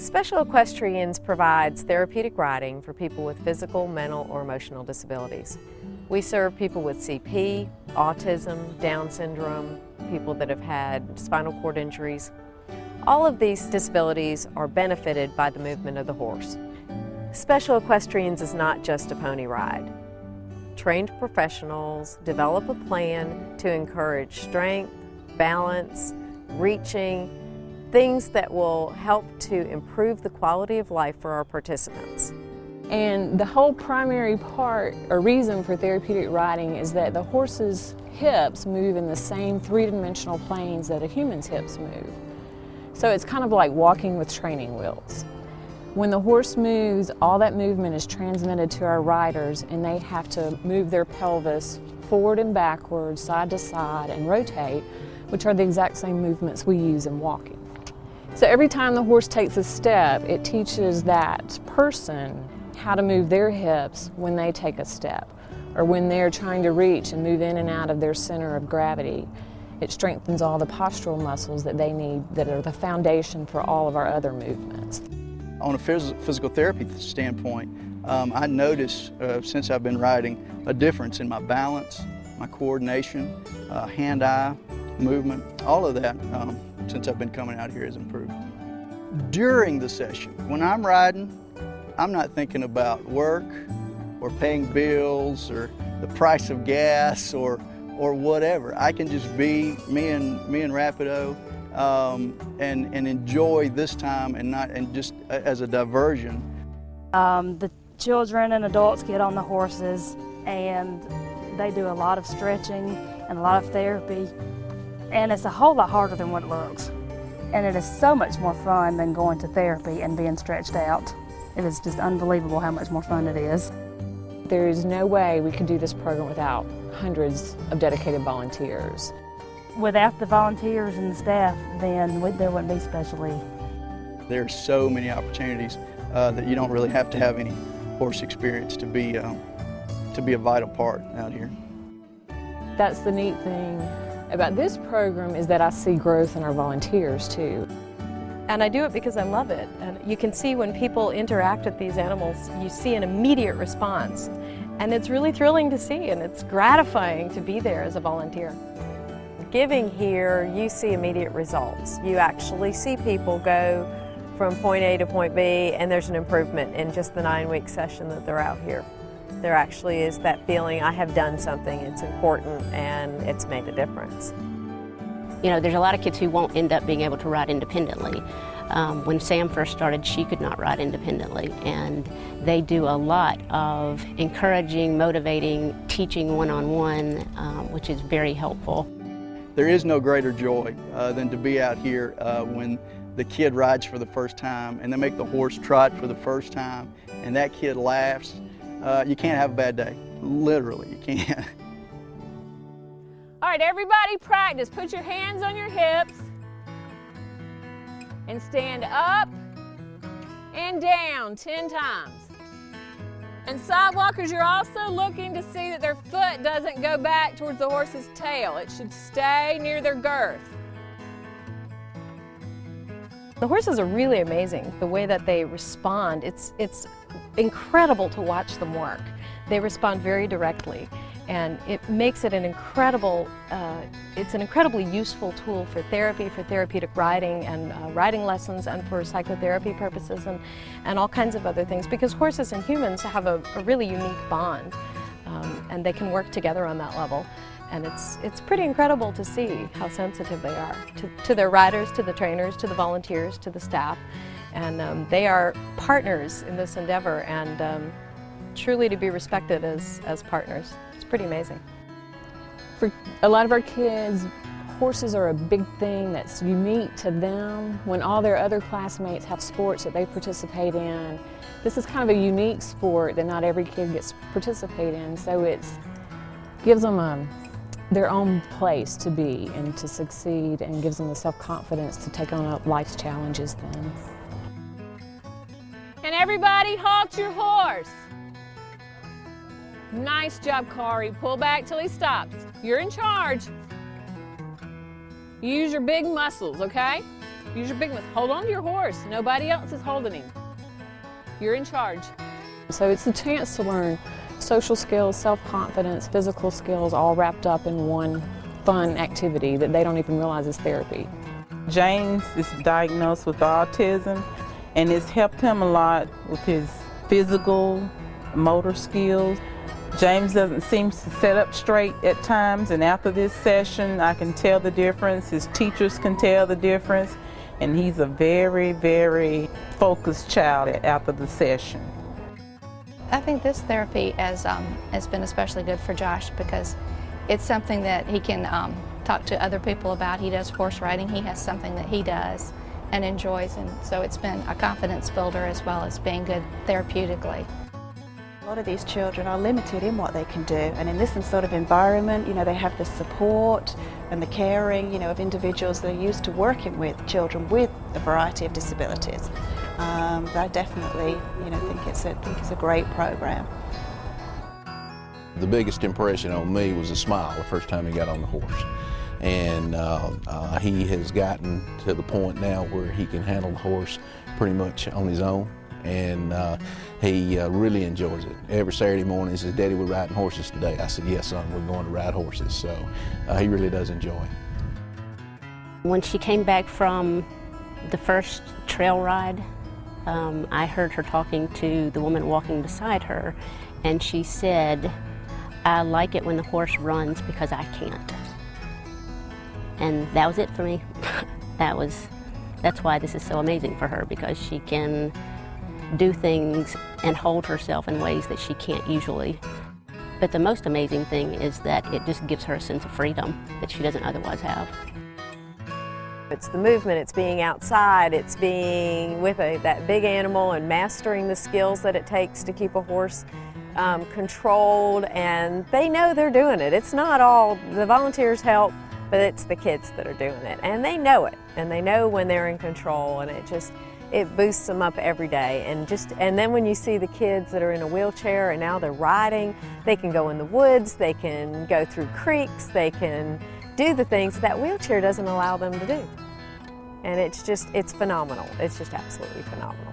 Special Equestrians provides therapeutic riding for people with physical, mental, or emotional disabilities. We serve people with CP, autism, Down syndrome, people that have had spinal cord injuries. All of these disabilities are benefited by the movement of the horse. Special Equestrians is not just a pony ride. Trained professionals develop a plan to encourage strength, balance, reaching, things that will help to improve the quality of life for our participants. And the whole primary part or reason for therapeutic riding is that the horse's hips move in the same three-dimensional planes that a human's hips move. So it's kind of like walking with training wheels. When the horse moves, all that movement is transmitted to our riders, and they have to move their pelvis forward and backward, side to side, and rotate, which are the exact same movements we use in walking. So every time the horse takes a step, it teaches that person how to move their hips when they take a step, or when they're trying to reach and move in and out of their center of gravity. It strengthens all the postural muscles that they need, that are the foundation for all of our other movements. On a physical therapy standpoint, I notice since I've been riding a difference in my balance, my coordination, hand-eye movement, all of that since I've been coming out here has improved. During the session, when I'm riding, I'm not thinking about work or paying bills or the price of gas or whatever. I can just be me and Rapido and enjoy this time and just as a diversion. The children and adults get on the horses and they do a lot of stretching and a lot of therapy, and it's a whole lot harder than what it looks. And it is so much more fun than going to therapy and being stretched out. It is just unbelievable how much more fun it is. There is no way we could do this program without hundreds of dedicated volunteers. Without the volunteers and the staff, then there wouldn't be Special E. There are so many opportunities that you don't really have to have any horse experience to be a vital part out here. That's the neat thing about this program, is that I see growth in our volunteers too. And I do it because I love it. And you can see when people interact with these animals, you see an immediate response. And it's really thrilling to see, and it's gratifying to be there as a volunteer. Giving here, you see immediate results. You actually see people go from point A to point B, and there's an improvement in just the 9-week session that they're out here. There actually is that feeling, I have done something, it's important, and it's made a difference. You know, there's a lot of kids who won't end up being able to ride independently. When Sam first started, she could not ride independently, and they do a lot of encouraging, motivating, teaching one-on-one, which is very helpful. There is no greater joy than to be out here when the kid rides for the first time and they make the horse trot for the first time and that kid laughs. You can't have a bad day. Literally, you can't. All right, everybody practice. Put your hands on your hips and stand up and down 10 times. And sidewalkers, you're also looking to see that their foot doesn't go back towards the horse's tail. It should stay near their girth. The horses are really amazing, the way that they respond. It's incredible to watch them work. They respond very directly, and it makes it an incredible, it's an incredibly useful tool for therapy, for therapeutic riding and riding lessons, and for psychotherapy purposes and all kinds of other things, because horses and humans have a really unique bond, and they can work together on that level. And it's pretty incredible to see how sensitive they are to their riders, to the trainers, to the volunteers, to the staff. And they are partners in this endeavor, and truly to be respected as partners. It's pretty amazing. For a lot of our kids, horses are a big thing that's unique to them. When all their other classmates have sports that they participate in, this is kind of a unique sport that not every kid gets to participate in, so it gives them their own place to be and to succeed, and gives them the self-confidence to take on life's challenges then. And everybody halt your horse. Nice job, Kari. Pull back till he stops. You're in charge. Use your big muscles, okay? Use your big ones. Hold on to your horse. Nobody else is holding him. You're in charge. So it's a chance to learn social skills, self-confidence, physical skills, all wrapped up in one fun activity that they don't even realize is therapy. James is diagnosed with autism, and it's helped him a lot with his physical, motor skills. James doesn't seem to sit up straight at times, and after this session I can tell the difference. His teachers can tell the difference, and he's a very, very focused child after the session. I think this therapy has been especially good for Josh because it's something that he can talk to other people about. He does horse riding. He has something that he does and enjoys, and so it's been a confidence builder as well as being good therapeutically. A lot of these children are limited in what they can do, and in this sort of environment, they have the support and the caring, of individuals that are used to working with children with a variety of disabilities. I definitely, think it's a great program. The biggest impression on me was a smile the first time he got on the horse. And he has gotten to the point now where he can handle the horse pretty much on his own, and he really enjoys it. Every Saturday morning he says, "Daddy, we're riding horses today." I said, "Yes, son, we're going to ride horses." So he really does enjoy it. When she came back from the first trail ride, I heard her talking to the woman walking beside her, and she said, "I like it when the horse runs because I can't." And that was it for me. That's why this is so amazing for her, because she can do things and hold herself in ways that she can't usually. But the most amazing thing is that it just gives her a sense of freedom that she doesn't otherwise have. It's the movement, it's being outside, it's being with that big animal and mastering the skills that it takes to keep a horse controlled, and they know they're doing it. It's not all, the volunteers help, but it's the kids that are doing it, and they know it, and they know when they're in control, and it boosts them up every day. And then when you see the kids that are in a wheelchair and now they're riding, they can go in the woods, they can go through creeks, they can do the things that wheelchair doesn't allow them to do. And it's phenomenal. It's just absolutely phenomenal.